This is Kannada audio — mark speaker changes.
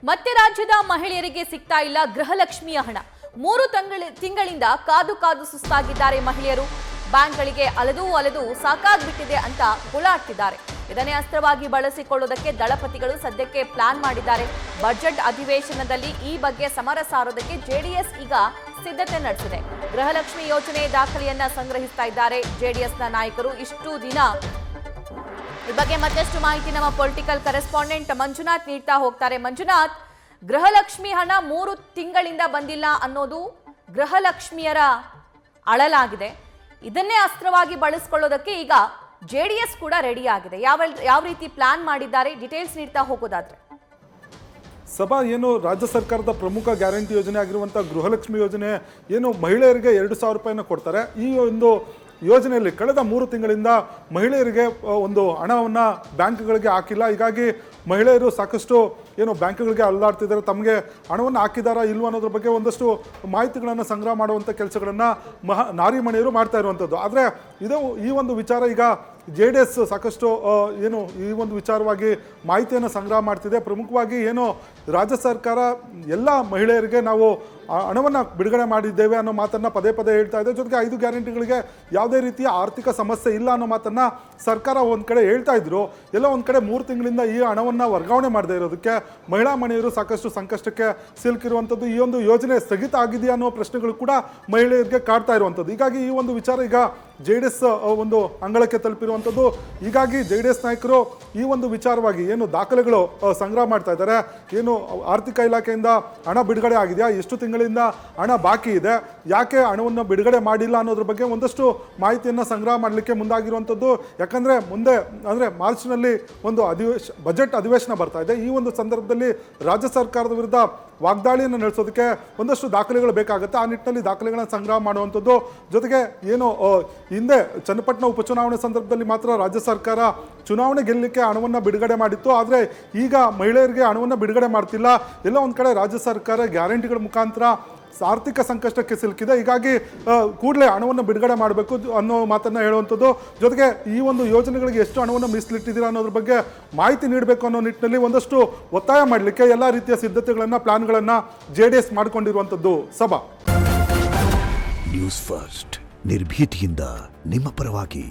Speaker 1: ಮತ್ತೆ ರಾಜ್ಯದ ಮಹಿಳೆಯರಿಗೆ ಸಿಗ್ತಾ ಇಲ್ಲ ಗೃಹಲಕ್ಷ್ಮಿಯ ಹಣ. 3 ತಿಂಗಳಿಂದ ಕಾದು ಕಾದು ಸುಸ್ತಾಗಿದ್ದಾರೆ ಮಹಿಳೆಯರು. ಬ್ಯಾಂಕ್ಗಳಿಗೆ ಅಲೆದು ಸಾಕಾಗ್ಬಿಟ್ಟಿದೆ ಅಂತ ಗೋಳಾಡ್ತಿದ್ದಾರೆ. ಇದನ್ನೇ ಅಸ್ತ್ರವಾಗಿ ಬಳಸಿಕೊಳ್ಳೋದಕ್ಕೆ ದಳಪತಿಗಳು ಸದ್ಯಕ್ಕೆ ಪ್ಲಾನ್ ಮಾಡಿದ್ದಾರೆ. ಬಜೆಟ್ ಅಧಿವೇಶನದಲ್ಲಿ ಈ ಬಗ್ಗೆ ಸಮರ ಸಾರೋದಕ್ಕೆ ಜೆಡಿಎಸ್ ಈಗ ಸಿದ್ಧತೆ ನಡೆಸಿದೆ. ಗೃಹಲಕ್ಷ್ಮಿ ಯೋಜನೆ ದಾಖಲೆಯನ್ನ ಸಂಗ್ರಹಿಸ್ತಾ ಇದ್ದಾರೆ ಜೆಡಿಎಸ್ನ ನಾಯಕರು. ಇಷ್ಟು ದಿನ ಈ ಬಗ್ಗೆ ಮತ್ತಷ್ಟು ಮಾಹಿತಿ ನಮ್ಮ ಪೊಲಿಟಿಕಲ್ ಕರೆಸ್ಪಾಂಡೆಂಟ್ ಮಂಜುನಾಥ್ ನೀಡ್ತಾ ಹೋಗ್ತಾರೆ. ಮಂಜುನಾಥ್, ಗೃಹಲಕ್ಷ್ಮಿ ಹಣ 3 ತಿಂಗಳಿಂದ ಬಂದಿಲ್ಲ ಅನ್ನೋದು ಗೃಹಲಕ್ಷ್ಮಿಯರ ಅಳಲಾಗಿದೆ. ಇದನ್ನೇ ಅಸ್ತ್ರವಾಗಿ ಬಳಸಿಕೊಳ್ಳೋದಕ್ಕೆ ಈಗ ಜೆಡಿಎಸ್ ಕೂಡ ರೆಡಿ ಆಗಿದೆ. ಯಾವ ರೀತಿ ಪ್ಲಾನ್ ಮಾಡಿದ್ದಾರೆ, ಡೀಟೇಲ್ಸ್ ನೀಡ್ತಾ ಹೋಗೋದಾದ್ರೆ?
Speaker 2: ಸಭಾ ಏನು ರಾಜ್ಯ ಸರ್ಕಾರದ ಪ್ರಮುಖ ಗ್ಯಾರಂಟಿ ಯೋಜನೆ ಆಗಿರುವಂಥ ಗೃಹಲಕ್ಷ್ಮಿ ಯೋಜನೆ ಏನು ಮಹಿಳೆಯರಿಗೆ 2,000 ರೂಪಾಯಿನ ಕೊಡ್ತಾರೆ. ಈ ಒಂದು ಯೋಜನೆಯಲ್ಲಿ ಕಳೆದ 3 ತಿಂಗಳಿಂದ ಮಹಿಳೆಯರಿಗೆ ಒಂದು ಹಣವನ್ನು ಬ್ಯಾಂಕ್ಗಳಿಗೆ ಹಾಕಿಲ್ಲ. ಹೀಗಾಗಿ ಮಹಿಳೆಯರು ಸಾಕಷ್ಟು ಏನು ಬ್ಯಾಂಕ್ಗಳಿಗೆ ಅಲ್ಲಾಡ್ತಿದ್ದಾರೆ. ತಮಗೆ ಹಣವನ್ನು ಹಾಕಿದಾರಾ ಇಲ್ವ ಅನ್ನೋದ್ರ ಬಗ್ಗೆ ಒಂದಷ್ಟು ಮಾಹಿತಿಗಳನ್ನು ಸಂಗ್ರಹ ಮಾಡುವಂಥ ಕೆಲಸಗಳನ್ನು ನಾರಿ ಮಣಿಯರು ಮಾಡ್ತಾ ಇರುವಂಥದ್ದು. ಆದರೆ ಈ ಒಂದು ವಿಚಾರ ಈಗ JDS ಸಾಕಷ್ಟು ಏನು ಈ ಒಂದು ವಿಚಾರವಾಗಿ ಮಾಹಿತಿಯನ್ನು ಸಂಗ್ರಹ ಮಾಡ್ತಿದೆ. ಪ್ರಮುಖವಾಗಿ ಏನು ರಾಜ್ಯ ಸರ್ಕಾರ ಎಲ್ಲ ಮಹಿಳೆಯರಿಗೆ ನಾವು ಹಣವನ್ನು ಬಿಡುಗಡೆ ಮಾಡಿದ್ದೇವೆ ಅನ್ನೋ ಮಾತನ್ನು ಪದೇ ಪದೇ ಹೇಳ್ತಾ ಇದೆ. ಜೊತೆಗೆ 5 ಗ್ಯಾರಂಟಿಗಳಿಗೆ ಯಾವುದೇ ರೀತಿಯ ಆರ್ಥಿಕ ಸಮಸ್ಯೆ ಇಲ್ಲ ಅನ್ನೋ ಮಾತನ್ನು ಸರ್ಕಾರ ಒಂದು ಕಡೆ ಹೇಳ್ತಾ ಇದ್ರು. ಎಲ್ಲ ಒಂದು ಕಡೆ 3 ತಿಂಗಳಿಂದ ಈ ಹಣವನ್ನು ವರ್ಗಾವಣೆ ಮಾಡದೇ ಇರೋದಕ್ಕೆ ಮಹಿಳಾ ಮಣಿಯರು ಸಾಕಷ್ಟು ಸಂಕಷ್ಟಕ್ಕೆ ಸಿಲುಕಿರುವಂಥದ್ದು. ಈ ಒಂದು ಯೋಜನೆ ಸ್ಥಗಿತ ಆಗಿದೆಯಾ ಅನ್ನೋ ಪ್ರಶ್ನೆಗಳು ಕೂಡ ಮಹಿಳೆಯರಿಗೆ ಕಾಡ್ತಾ ಇರುವಂಥದ್ದು. ಹೀಗಾಗಿ ಈ ಒಂದು ವಿಚಾರ ಈಗ JDS ಒಂದು ಅಂಗಳಕ್ಕೆ ತಲುಪಿರುವಂಥದ್ದು. ಹೀಗಾಗಿ JDS ನಾಯಕರು ಈ ಒಂದು ವಿಚಾರವಾಗಿ ಏನು ದಾಖಲೆಗಳು ಸಂಗ್ರಹ ಮಾಡ್ತಾ ಇದ್ದಾರೆ, ಏನು ಆರ್ಥಿಕ ಇಲಾಖೆಯಿಂದ ಹಣ ಬಿಡುಗಡೆ ಆಗಿದೆಯಾ, ಎಷ್ಟು ತಿಂಗಳಿಂದ ಹಣ ಬಾಕಿ ಇದೆ, ಯಾಕೆ ಹಣವನ್ನು ಬಿಡುಗಡೆ ಮಾಡಿಲ್ಲ ಅನ್ನೋದ್ರ ಬಗ್ಗೆ ಒಂದಷ್ಟು ಮಾಹಿತಿಯನ್ನು ಸಂಗ್ರಹ ಮಾಡಲಿಕ್ಕೆ ಮುಂದಾಗಿರುವಂಥದ್ದು. ಯಾಕಂದರೆ ಮುಂದೆ ಅಂದರೆ ಮಾರ್ಚ್ನಲ್ಲಿ ಒಂದು ಬಜೆಟ್ ಅಧಿವೇಶನ ಬರ್ತಾ ಇದೆ. ಈ ಒಂದು ಸಂದರ್ಭದಲ್ಲಿ ರಾಜ್ಯ ಸರ್ಕಾರದ ವಿರುದ್ಧ ವಾಗ್ದಾಳಿಯನ್ನು ನಡೆಸೋದಕ್ಕೆ ಒಂದಷ್ಟು ದಾಖಲೆಗಳು ಬೇಕಾಗುತ್ತೆ. ಆ ನಿಟ್ಟಿನಲ್ಲಿ ದಾಖಲೆಗಳನ್ನು ಸಂಗ್ರಹ ಮಾಡುವಂಥದ್ದು. ಜೊತೆಗೆ ಏನು ಹಿಂದೆ ಚನ್ನಪಟ್ಟಣ ಉಪಚುನಾವಣೆ ಸಂದರ್ಭದಲ್ಲಿ ಮಾತ್ರ ರಾಜ್ಯ ಸರ್ಕಾರ ಚುನಾವಣೆ ಗೆಲ್ಲಲಿಕ್ಕೆ ಹಣವನ್ನು ಬಿಡುಗಡೆ ಮಾಡಿತ್ತು. ಆದರೆ ಈಗ ಮಹಿಳೆಯರಿಗೆ ಹಣವನ್ನು ಬಿಡುಗಡೆ ಮಾಡ್ತಿಲ್ಲ. ಎಲ್ಲ ಒಂದು ಕಡೆ ರಾಜ್ಯ ಸರ್ಕಾರ ಗ್ಯಾರಂಟಿಗಳ ಮುಖಾಂತರ ಆರ್ಥಿಕ ಸಂಕಷ್ಟಕ್ಕೆ ಸಿಲುಕಿದೆ. ಹೀಗಾಗಿ ಕೂಡಲೇ ಹಣವನ್ನು ಬಿಡುಗಡೆ ಮಾಡಬೇಕು ಅನ್ನೋ ಮಾತನ್ನು ಹೇಳುವಂಥದ್ದು. ಜೊತೆಗೆ ಈ ಒಂದು ಯೋಜನೆಗಳಿಗೆ ಎಷ್ಟು ಹಣವನ್ನು ಮೀಸಲಿಟ್ಟಿದ್ದೀರಾ ಅನ್ನೋದ್ರ ಬಗ್ಗೆ ಮಾಹಿತಿ ನೀಡಬೇಕು ಅನ್ನೋ ನಿಟ್ಟಿನಲ್ಲಿ ಒಂದಷ್ಟು ಒತ್ತಾಯ ಮಾಡಲಿಕ್ಕೆ ಎಲ್ಲ ರೀತಿಯ ಸಿದ್ಧತೆಗಳನ್ನು ಪ್ಲಾನ್ಗಳನ್ನು JDS ಮಾಡಿಕೊಂಡಿರುವಂಥದ್ದು. ಸಭಾ
Speaker 3: ನ್ಯೂಸ್ ಫಸ್ಟ್ ನಿರ್ಭೀತಿಯಿಂದ ನಿಮ್ಮ ಪರವಾಗಿ.